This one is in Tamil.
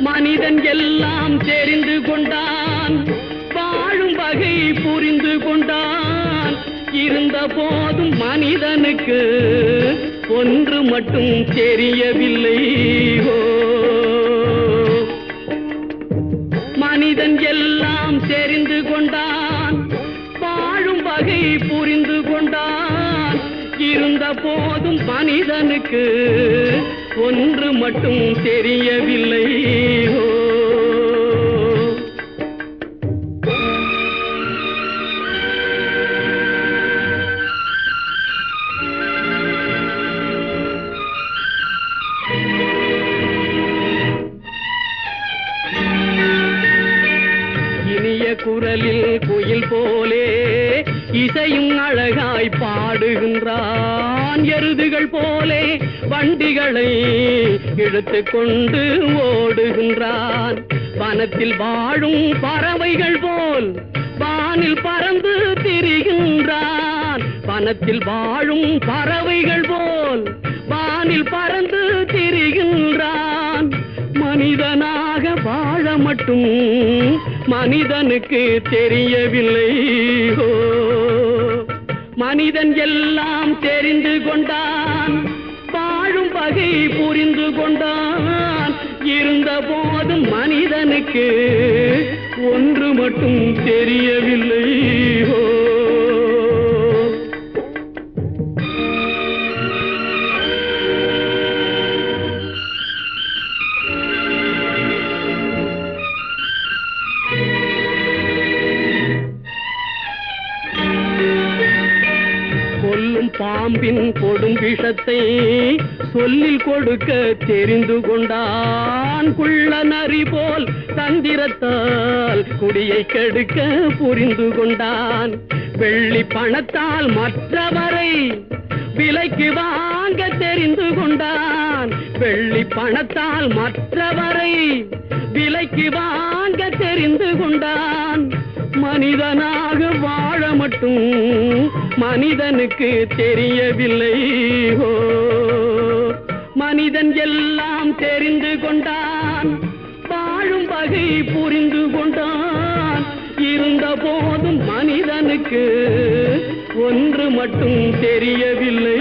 மனிதன் எல்லாம் தெரிந்து கொண்டான், வாழும் வகை புரிந்து கொண்டான். இருந்த போதும் மனிதனுக்கு ஒன்று மட்டும் தெரியவில்லை. மனிதன் எல்லாம் தெரிந்து கொண்டான், வாழும் வகை புரிந்து கொண்டான். இருந்த போதும் மனிதனுக்கு ஒன்று மட்டும் தெரியவில்லை. இனிய குரலில் குயில் போலே இசையும் அழகாய் பாடுகின்றான். எருதுகள் போலே வண்டிகளை இழுத்துக் கொண்டு ஓடுகின்றான். வனத்தில் வாழும் பறவைகள் போல் வானில் பறந்து திரிகின்றான். வனத்தில் வாழும் பறவைகள் போல் வானில் பறந்து திரிகின்றான். மனிதனாக வாழ மட்டும் மனிதனுக்கு தெரியவில்லை. மனிதன் எல்லாம் தெரிந்து கொண்டான், வாழும் வகை புரிந்து கொண்டான். இருந்த போதும் மனிதனுக்கு ஒன்று மட்டும் தெரியவில்லை. கொல்லும் பாம்பின் கொடும் விஷத்தை சொல்லில் கொடுக்க தெரிந்து கொண்டான். குள்ள நரி போல் தந்திரத்தால் குடியை கெடுக்க புரிந்து கொண்டான். வெள்ளி பணத்தால் மற்றவரை விலைக்கு வாங்க தெரிந்து கொண்டான். வெள்ளி பணத்தால் மற்றவரை விலைக்கு வாங்க தெரிந்து கொண்டான். மனிதனாக வாழ மட்டும் மனிதனுக்கு தெரியவில்லை. மனிதன் எல்லாம் தெரிந்து கொண்டான், வாழும் வகை புரிந்து கொண்டான். இருந்த போதும் மனிதனுக்கு ஒன்று மட்டும் தெரியவில்லை.